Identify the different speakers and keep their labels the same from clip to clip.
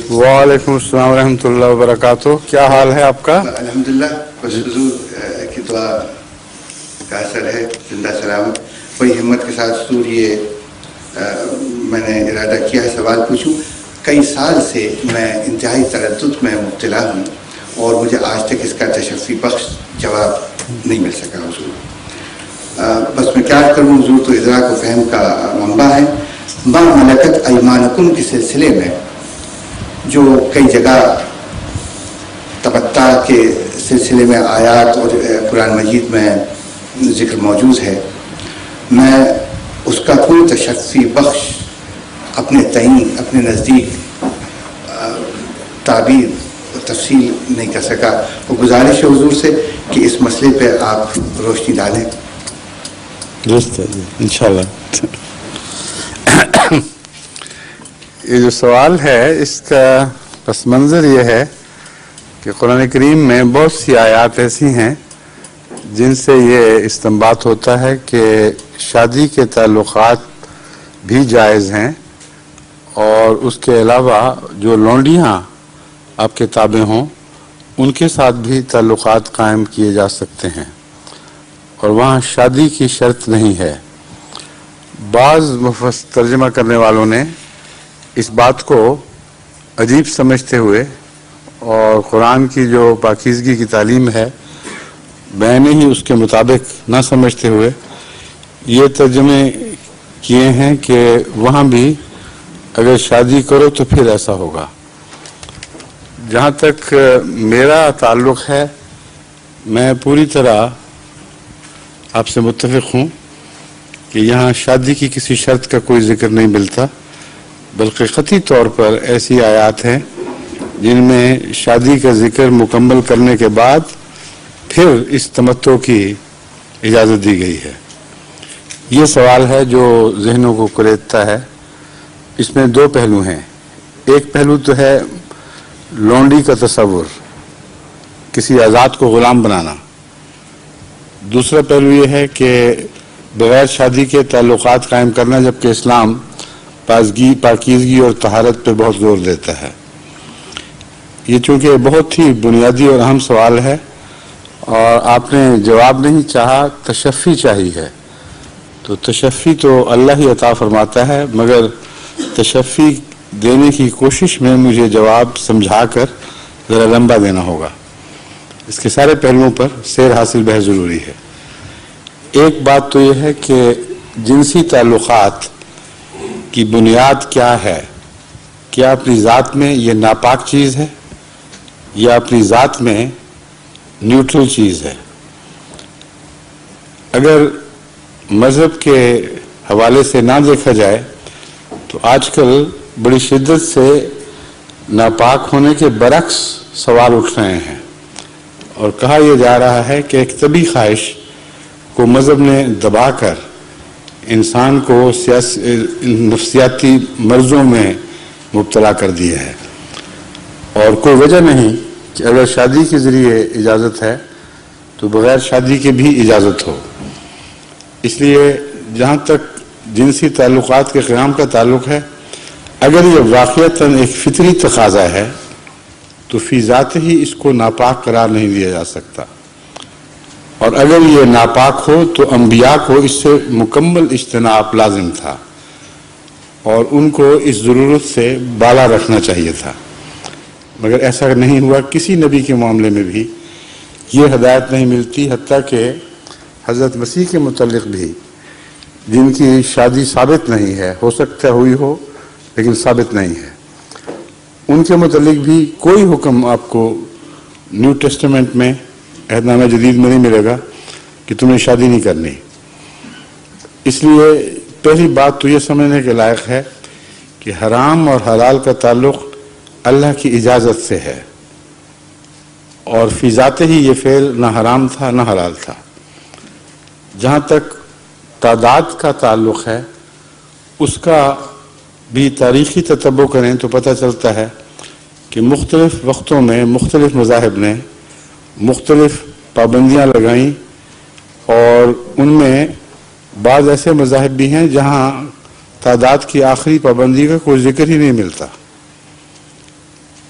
Speaker 1: وعلیکم السلام ورحمۃ اللہ وبرکاتہ. کیا حال ہے آپ کا؟
Speaker 2: الحمدللہ. بس حضور کی دعا کا اثر ہے، زندہ سلامت. بڑی ہمت کے ساتھ حضور یہ میں نے ارادہ کیا ہے سوال پوچھوں. کئی سال سے میں انتہائی تردد میں مبتلا ہوں اور مجھے آج تک اس کا تشفی بخش جواب نہیں مل سکا حضور. بس میں کیا کروں حضور، تو ادراک و فہم کا منبع ہے. ما ملکت ایمانکم کے سلسلے میں جو کئی جگہ تمتع کے سلسلے میں آیات اور قرآن مجید میں ذکر موجود ہے، میں اس کا کوئی تشفی بخش اپنے تعین اپنے نزدیک تعبیر اور تفصیل نہیں کر سکا. وہ گزارش ہے حضور سے کہ اس مسئلے پہ آپ روشنی ڈالیں.
Speaker 1: درست ہے جی، انشاءاللہ. یہ جو سوال ہے اس کا پس منظر یہ ہے کہ قرآن کریم میں بہت سی آیات ایسی ہیں جن سے یہ استنباط ہوتا ہے کہ شادی کے تعلقات بھی جائز ہیں، اور اس کے علاوہ جو لونڈیاں آپ کے تابع ہوں ان کے ساتھ بھی تعلقات قائم کیے جا سکتے ہیں، اور وہاں شادی کی شرط نہیں ہے. بعض ترجمہ کرنے والوں نے اس بات کو عجیب سمجھتے ہوئے اور قرآن کی جو پاکیزگی کی تعلیم ہے میں ہی اس کے مطابق نہ سمجھتے ہوئے یہ ترجمے کیے ہیں کہ وہاں بھی اگر شادی کرو تو پھر ایسا ہوگا. جہاں تک میرا تعلق ہے میں پوری طرح آپ سے متفق ہوں کہ یہاں شادی کی کسی شرط کا کوئی ذکر نہیں ملتا، بلکہ قطعی طور پر ایسی آیات ہیں جن میں شادی کا ذکر مکمل کرنے کے بعد پھر اس تمتع کی اجازت دی گئی ہے. یہ سوال ہے جو ذہنوں کو کلیدتا ہے. اس میں دو پہلو ہیں. ایک پہلو تو ہے لونڈی کا تصور، کسی آزاد کو غلام بنانا. دوسرا پہلو یہ ہے کہ بغیر شادی کے تعلقات قائم کرنا، جبکہ اسلام پاکیزگی اور طہارت پہ بہت زور دیتا ہے. یہ چونکہ بہت ہی بنیادی اور اہم سوال ہے اور آپ نے جواب نہیں چاہا، تشفی چاہی ہے، تو تشفی تو اللہ ہی عطا فرماتا ہے، مگر تشفی دینے کی کوشش میں مجھے جواب سمجھا کر ذرا لمبا دینا ہوگا. اس کے سارے پہلوؤں پر سیر حاصل بہت ضروری ہے. ایک بات تو یہ ہے کہ جنسی تعلقات کی بنیاد کیا ہے؟ کیا اپنی ذات میں یہ ناپاک چیز ہے یا اپنی ذات میں نیوٹرل چیز ہے؟ اگر مذہب کے حوالے سے نہ دیکھا جائے تو آج کل بڑی شدت سے ناپاک ہونے کے برعکس سوال اٹھ رہے ہیں، اور کہا یہ جا رہا ہے کہ ایک طبی خواہش کو مذہب نے دبا کر انسان کو نفسیاتی مرضوں میں مبتلا کر دیا ہے، اور کوئی وجہ نہیں کہ اگر شادی کے ذریعے اجازت ہے تو بغیر شادی کے بھی اجازت ہو. اس لیے جہاں تک جنسی تعلقات کے قیام کا تعلق ہے، اگر یہ واقعتاً ایک فطری تقاضا ہے تو فی ذات ہی اس کو ناپاک قرار نہیں دیا جا سکتا، اور اگر یہ ناپاک ہو تو انبیاء کو اس سے مکمل اجتناب لازم تھا اور ان کو اس ضرورت سے بالا رکھنا چاہیے تھا، مگر ایسا نہیں ہوا. کسی نبی کے معاملے میں بھی یہ ہدایت نہیں ملتی، حتیٰ کہ حضرت مسیح کے متعلق بھی، جن کی شادی ثابت نہیں ہے، ہو سکتا ہوئی ہو لیکن ثابت نہیں ہے، ان کے متعلق بھی کوئی حکم آپ کو نیو ٹیسٹمنٹ میں عہد نامہ جدید میں نہیں ملے گا کہ تمہیں شادی نہیں کرنی. اس لیے پہلی بات تو یہ سمجھنے کے لائق ہے کہ حرام اور حلال کا تعلق اللہ کی اجازت سے ہے، اور فی ذات ہی یہ فعل نہ حرام تھا نہ حلال تھا. جہاں تک تعداد کا تعلق ہے، اس کا بھی تاریخی تتبع کریں تو پتہ چلتا ہے کہ مختلف وقتوں میں مختلف مذاہب نے مختلف پابندیاں لگائیں، اور ان میں بعض ایسے مذاہب بھی ہیں جہاں تعداد کی آخری پابندی کا کوئی ذکر ہی نہیں ملتا.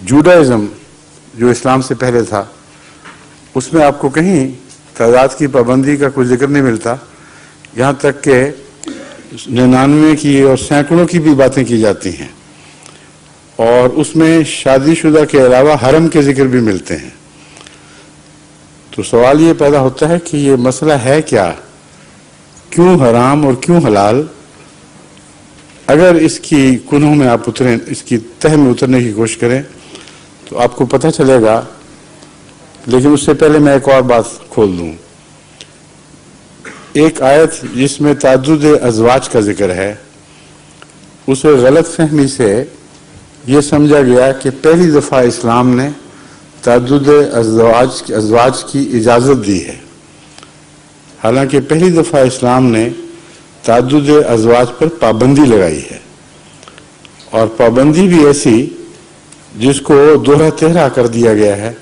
Speaker 1: جوڈائزم جو اسلام سے پہلے تھا اس میں آپ کو کہیں تعداد کی پابندی کا کوئی ذکر نہیں ملتا، یہاں تک کہ 99 کی اور سینکڑوں کی بھی باتیں کی جاتی ہیں، اور اس میں شادی شدہ کے علاوہ حرم کے ذکر بھی ملتے ہیں۔ تو سوال یہ پیدا ہوتا ہے کہ یہ مسئلہ ہے کیا، کیوں حرام اور کیوں حلال؟ اگر اس کی کنہوں میں آپ اتریں، اس کی تہ میں اترنے کی کوشش کریں تو آپ کو پتہ چلے گا، لیکن اس سے پہلے میں ایک اور بات کھول دوں۔ ایک آیت جس میں تعدد ازواج کا ذکر ہے، اسے غلط فہمی سے یہ سمجھا گیا کہ پہلی دفعہ اسلام نے تعدد ازواج کی اجازت دی ہے، حالانکہ پہلی دفعہ اسلام نے تعدد ازواج پر پابندی لگائی ہے، اور پابندی بھی ایسی جس کو دوہرا تہرا کر دیا گیا ہے،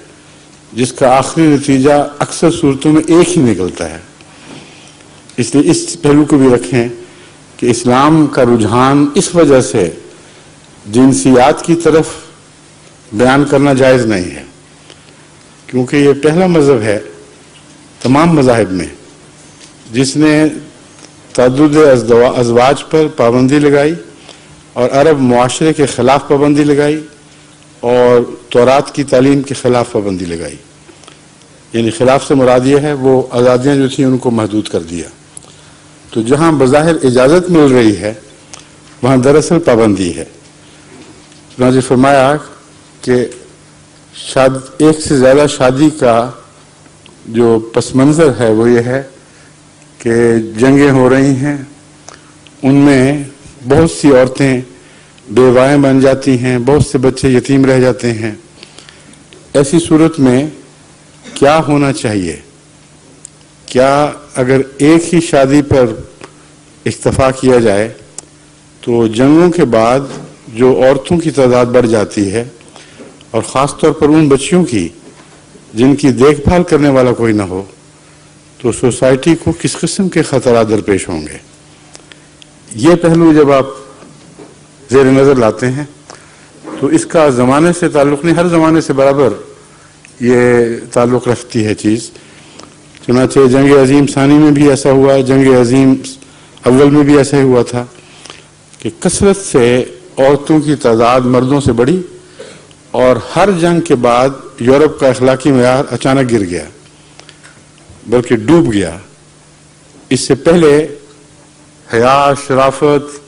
Speaker 1: جس کا آخری نتیجہ اکثر صورتوں میں ایک ہی نکلتا ہے۔ اس لیے اس پہلو کو بھی رکھیں کہ اسلام کا رجحان اس وجہ سے جنسیات کی طرف بیان کرنا جائز نہیں ہے، کیونکہ یہ پہلا مذہب ہے تمام مذاہب میں جس نے تعدد ازواج پر پابندی لگائی، اور عرب معاشرے کے خلاف پابندی لگائی، اور تورات کی تعلیم کے خلاف پابندی لگائی۔ یعنی خلاف سے مراد یہ ہے وہ آزادیاں جو تھیں ان کو محدود کر دیا۔ تو جہاں بظاہر اجازت مل رہی ہے وہاں دراصل پابندی ہے۔ چنانچہ فرمایا کہ ایک سے زیادہ شادی کا جو پس منظر ہے وہ یہ ہے کہ جنگیں ہو رہی ہیں، ان میں بہت سی عورتیں بیوائیں بن جاتی ہیں، بہت سے بچے یتیم رہ جاتے ہیں۔ ایسی صورت میں کیا ہونا چاہیے؟ کیا اگر ایک ہی شادی پر اکتفا کیا جائے تو جنگوں کے بعد جو عورتوں کی تعداد بڑھ جاتی ہے، اور خاص طور پر ان بچیوں کی جن کی دیکھ بھال کرنے والا کوئی نہ ہو، تو سوسائٹی کو کس قسم کے خطرات درپیش ہوں گے؟ یہ پہلو جب آپ زیر نظر لاتے ہیں تو اس کا زمانے سے تعلق نہیں، ہر زمانے سے برابر یہ تعلق رکھتی ہے چیز۔ چنانچہ جنگ عظیم ثانی میں بھی ایسا ہوا ہے، جنگ عظیم اول میں بھی ایسا ہی ہوا تھا کہ کثرت سے عورتوں کی تعداد مردوں سے بڑھی، اور ہر جنگ کے بعد یورپ کا اخلاقی معیار اچانک گر گیا، بلکہ ڈوب گیا۔ اس سے پہلے حیا، شرافت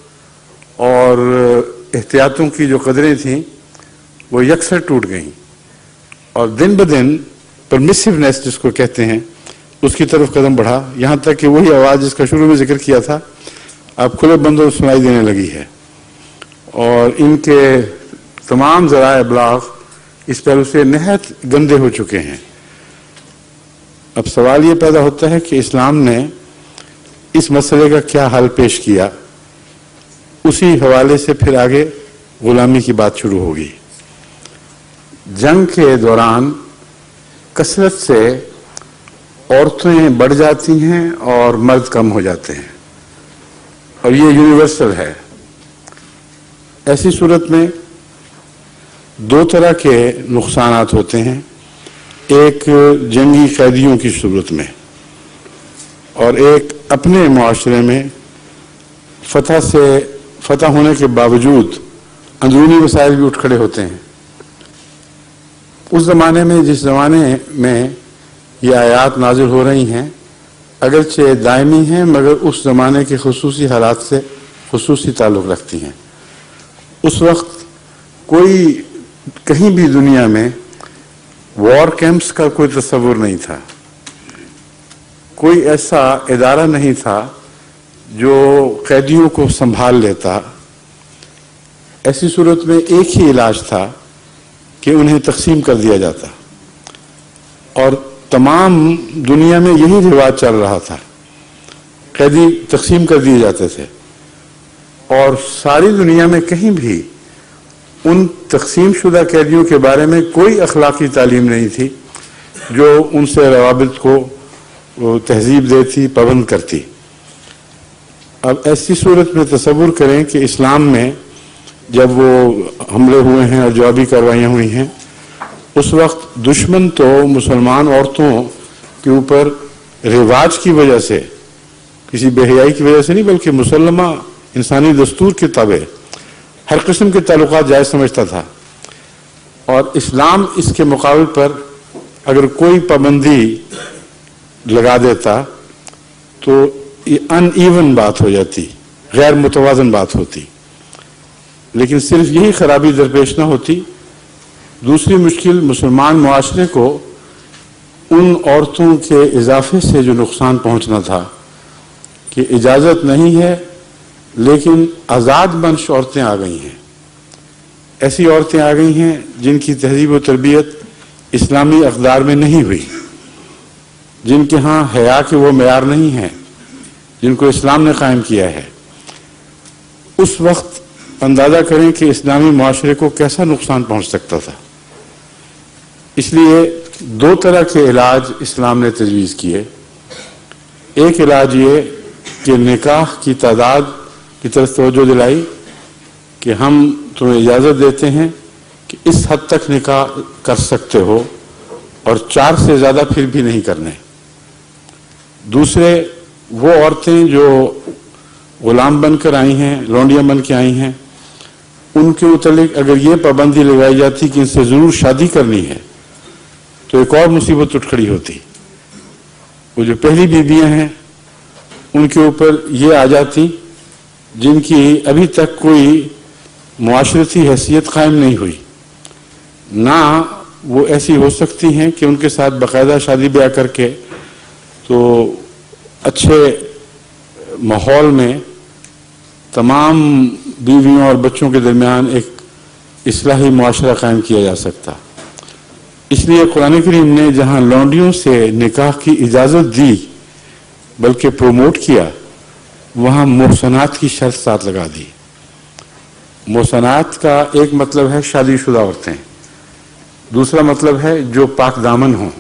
Speaker 1: اور احتیاطوں کی جو قدریں تھیں وہ یکسر ٹوٹ گئیں، اور دن بدن پرمیسیونیس جس کو کہتے ہیں اس کی طرف قدم بڑھا، یہاں تک کہ وہی آواز جس کا شروع میں ذکر کیا تھا اب کھلے بندوں سنائی دینے لگی ہے، اور ان کے تمام ذرائع ابلاغ اس پہلو سے نہایت گندے ہو چکے ہیں۔ اب سوال یہ پیدا ہوتا ہے کہ اسلام نے اس مسئلے کا کیا حل پیش کیا؟ اسی حوالے سے پھر آگے غلامی کی بات شروع ہوگی۔ جنگ کے دوران کثرت سے عورتیں بڑھ جاتی ہیں اور مرد کم ہو جاتے ہیں، اور یہ یونیورسل ہے۔ ایسی صورت میں دو طرح کے نقصانات ہوتے ہیں، ایک جنگی قیدیوں کی صورت میں، اور ایک اپنے معاشرے میں فتح ہونے کے باوجود اندرونی مسائل بھی اٹھ کھڑے ہوتے ہیں۔ اس زمانے میں جس زمانے میں یہ آیات نازل ہو رہی ہیں اگرچہ دائمی ہیں، مگر اس زمانے کے خصوصی حالات سے خصوصی تعلق رکھتی ہیں۔ اس وقت کوئی کہیں بھی دنیا میں وار کیمپس کا کوئی تصور نہیں تھا، کوئی ایسا ادارہ نہیں تھا جو قیدیوں کو سنبھال لیتا۔ ایسی صورت میں ایک ہی علاج تھا کہ انہیں تقسیم کر دیا جاتا، اور تمام دنیا میں یہی رواج چل رہا تھا، قیدی تقسیم کر دیے جاتے تھے، اور ساری دنیا میں کہیں بھی ان تقسیم شدہ قیدیوں کے بارے میں کوئی اخلاقی تعلیم نہیں تھی جو ان سے روابط کو تہذیب دیتی، پابند کرتی۔ اب ایسی صورت میں تصور کریں کہ اسلام میں
Speaker 3: جب وہ حملے ہوئے ہیں اور جوابی کارروائیاں ہوئی ہیں، اس وقت دشمن تو مسلمان عورتوں کے اوپر رواج کی وجہ سے، کسی بے حیائی کی وجہ سے نہیں، بلکہ مسلمہ انسانی دستور کے تابع ہر قسم کے تعلقات جائز سمجھتا تھا، اور اسلام اس کے مقابل پر اگر کوئی پابندی لگا دیتا تو یہ ان ایون بات ہو جاتی، غیر متوازن بات ہوتی. لیکن صرف یہی خرابی درپیش نہ ہوتی، دوسری مشکل مسلمان معاشرے کو ان عورتوں کے اضافے سے جو نقصان پہنچنا تھا کہ اجازت نہیں ہے لیکن آزاد منش عورتیں آ گئی ہیں. ایسی عورتیں آ گئی ہیں جن کی تہذیب و تربیت اسلامی اقدار میں نہیں ہوئی، جن کے ہاں حیا کے وہ معیار نہیں ہیں جن کو اسلام نے قائم کیا ہے. اس وقت اندازہ کریں کہ اسلامی معاشرے کو کیسا نقصان پہنچ سکتا تھا. اس لیے دو طرح کے علاج اسلام نے تجویز کیے. ایک علاج یہ کہ نکاح کی تعداد کی طرف توجہ دلائی کہ ہم تمہیں اجازت دیتے ہیں کہ اس حد تک نکاح کر سکتے ہو اور 4 سے زیادہ پھر بھی نہیں کرنے. دوسرے وہ عورتیں جو غلام بن کر آئی ہیں، لونڈیاں بن کے آئی ہیں، ان کے متعلق اگر یہ پابندی لگائی جاتی کہ ان سے ضرور شادی کرنی ہے تو ایک اور مصیبت اٹھ کھڑی ہوتی. وہ جو پہلی بیویاں ہیں ان کے اوپر یہ آ جاتی جن کی ابھی تک کوئی معاشرتی حیثیت قائم نہیں ہوئی، نہ وہ ایسی ہو سکتی ہیں کہ ان کے ساتھ باقاعدہ شادی بیاہ کر کے تو اچھے ماحول میں تمام بیویوں اور بچوں کے درمیان ایک اصلاحی معاشرہ قائم کیا جا سکتا. اس لیے قرآن کریم نے جہاں لونڈیوں سے نکاح کی اجازت دی بلکہ پروموٹ کیا، وہاں محسنات کی شرط ساتھ لگا دی. محسنات کا ایک مطلب ہے شادی شدہ عورتیں، دوسرا مطلب ہے جو پاک دامن ہوں.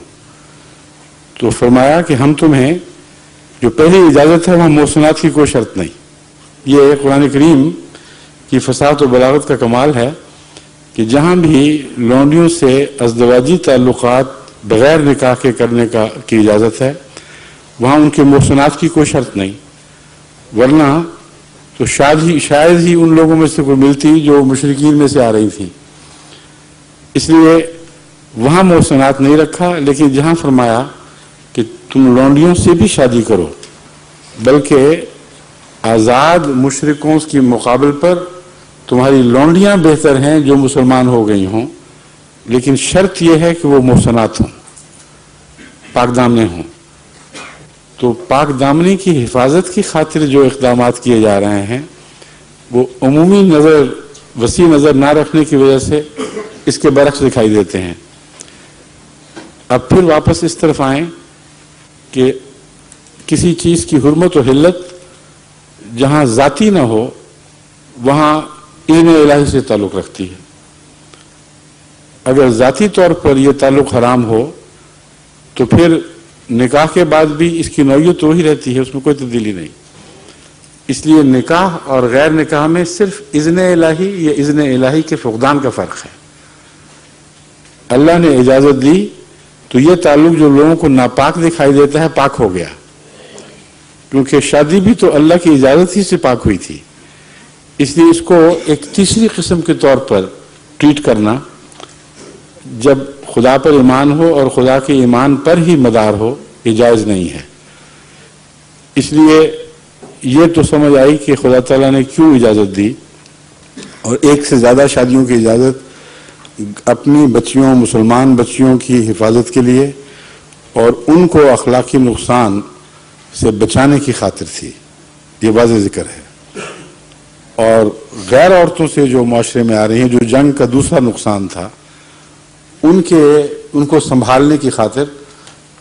Speaker 3: تو فرمایا کہ ہم تمہیں جو پہلی اجازت ہے وہاں محسنات کی کوئی شرط نہیں. یہ قرآن کریم کی فصاحت و بلاغت کا کمال ہے کہ جہاں بھی لونڈیوں سے ازدواجی تعلقات بغیر نکاح کے کرنے کی اجازت ہے وہاں ان کے محسنات کی کوئی شرط نہیں، ورنہ تو شاید ہی ان لوگوں میں سے کوئی ملتی جو مشرکین میں سے آ رہی تھیں. اس لیے وہاں محسنات نہیں رکھا، لیکن جہاں فرمایا کہ تم لونڈیوں سے بھی شادی کرو، بلکہ آزاد مشرکوں کے مقابل پر تمہاری لونڈیاں بہتر ہیں جو مسلمان ہو گئی ہوں، لیکن شرط یہ ہے کہ وہ محسنات ہوں، پاک دامنے ہوں. تو پاک دامنی کی حفاظت کی خاطر جو اقدامات کیے جا رہے ہیں وہ عمومی نظر، وسیع نظر نہ رکھنے کی وجہ سے اس کے برعکس دکھائی دیتے ہیں. اب پھر واپس اس طرف آئیں کہ کسی چیز کی حرمت و حلت جہاں ذاتی نہ ہو وہاں اذن الہی سے تعلق رکھتی ہے. اگر ذاتی طور پر یہ تعلق حرام ہو تو پھر نکاح کے بعد بھی اس کی نوعیت وہی رہتی ہے، اس میں کوئی تبدیلی نہیں. اس لیے نکاح اور غیر نکاح میں صرف اذن الہی یا اذن الہی کے فقدان کا فرق ہے. اللہ نے اجازت دی تو یہ تعلق جو لوگوں کو ناپاک دکھائی دیتا ہے پاک ہو گیا، کیونکہ شادی بھی تو اللہ کی اجازت ہی سے پاک ہوئی تھی. اس لیے اس کو ایک تیسری قسم کے طور پر ٹریٹ کرنا، جب خدا پر ایمان ہو اور خدا کے ایمان پر ہی مدار ہو، یہ جائز نہیں ہے. اس لیے یہ تو سمجھ آئی کہ خدا تعالیٰ نے کیوں اجازت دی، اور ایک سے زیادہ شادیوں کی اجازت اپنی بچیوں، مسلمان بچیوں کی حفاظت کے لیے اور ان کو اخلاقی نقصان سے بچانے کی خاطر تھی. یہ واضح ذکر ہے. اور غیر عورتوں سے جو معاشرے میں آ رہی ہیں، جو جنگ کا دوسرا نقصان تھا، ان کو سنبھالنے کی خاطر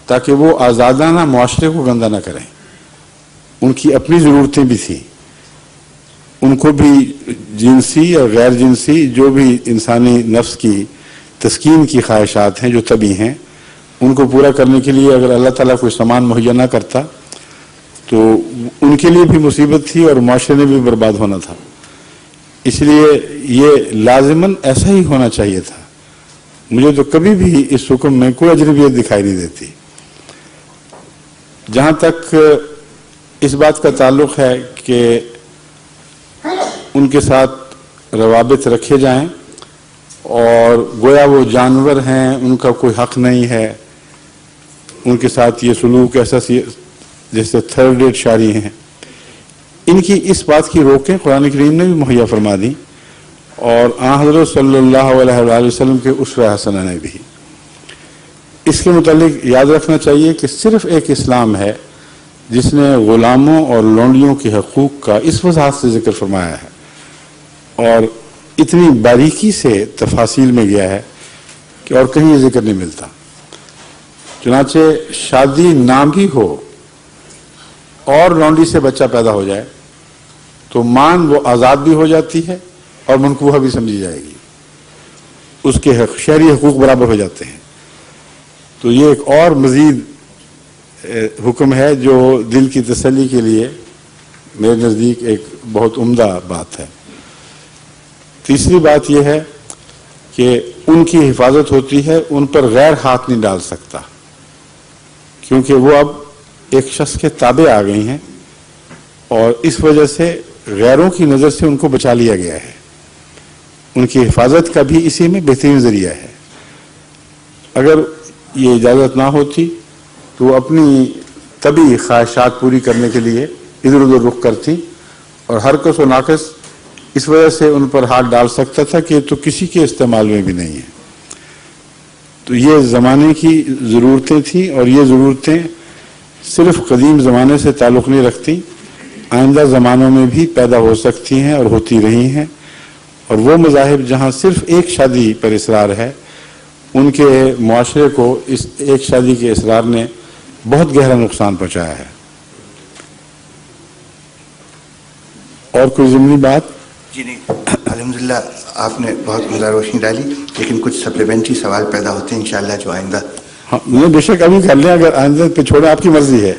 Speaker 3: تاکہ وہ آزادانہ معاشرے کو گندہ نہ کریں. ان کی اپنی ضرورتیں بھی تھیں، ان کو بھی جنسی اور غیر جنسی جو بھی انسانی نفس کی تسکین کی خواہشات ہیں جو طبعی ہیں، ان کو پورا کرنے کے لیے اگر اللہ تعالیٰ کوئی سامان مہیا نہ کرتا تو ان کے لیے بھی مصیبت تھی اور معاشرے نے بھی برباد ہونا تھا. اس لیے یہ لازماً ایسا ہی ہونا چاہیے تھا. مجھے تو کبھی بھی اس حکم میں کوئی اجنبیت دکھائی نہیں دیتی. جہاں تک اس بات کا تعلق ہے کہ ان کے ساتھ روابط رکھے جائیں اور گویا وہ جانور ہیں، ان کا کوئی حق نہیں ہے، ان کے ساتھ یہ سلوک ایسا جیسے تھرڈ ریٹ شاری ہیں، ان کی اس بات کی روکیں قرآن کریم نے بھی مہیا فرما دی اور آن حضرت صلی اللہ علیہ وآلہ وسلم کے اسوہ حسنہ نے بھی. اس کے متعلق یاد رکھنا چاہیے کہ صرف ایک اسلام ہے جس نے غلاموں اور لونڈیوں کے حقوق کا اس وضاحت سے ذکر فرمایا ہے اور اتنی باریکی سے تفاصیل میں گیا ہے کہ اور کہیں یہ ذکر نہیں ملتا. چنانچہ شادی نہ بھی ہو اور لونڈی سے بچہ پیدا ہو جائے تو ماں وہ آزاد بھی ہو جاتی ہے اور منکوحہ بھی سمجھی جائے گی، اس کے شہری حقوق برابر ہو جاتے ہیں. تو یہ ایک اور مزید حکم ہے جو دل کی تسلی کے لیے میرے نزدیک ایک بہت عمدہ بات ہے. تیسری بات یہ ہے کہ ان کی حفاظت ہوتی ہے، ان پر غیر ہاتھ نہیں ڈال سکتا کیونکہ وہ اب ایک شخص کے تابع آ گئی ہیں اور اس وجہ سے غیروں کی نظر سے ان کو بچا لیا گیا ہے. ان کی حفاظت کا بھی اسی میں بہترین ذریعہ ہے. اگر یہ اجازت نہ ہوتی تو وہ اپنی طبعی خواہشات پوری کرنے کے لیے ادھر ادھر رخ کرتی اور ہر کس و ناقص اس وجہ سے ان پر ہاتھ ڈال سکتا تھا کہ تو کسی کے استعمال میں بھی نہیں ہے. تو یہ زمانے کی ضرورتیں تھیں اور یہ ضرورتیں صرف قدیم زمانے سے تعلق نہیں رکھتی، آئندہ زمانوں میں بھی پیدا ہو سکتی ہیں اور ہوتی رہی ہیں. اور وہ مذاہب جہاں صرف ایک شادی پر اصرار ہے ان کے معاشرے کو اس ایک شادی کے اصرار نے بہت گہرا نقصان پہنچایا ہے. اور کوئی ضمنی بات؟
Speaker 2: جی نہیں، الحمدللہ آپ نے بہت عمدہ روشنی ڈالی، لیکن کچھ سپلیمنٹری سوال پیدا ہوتے ہیں انشاءاللہ جو آئندہ.
Speaker 3: ہاں، بے شک ابھی کر لیں، اگر آئندہ پہ چھوڑیں آپ کی مرضی ہے.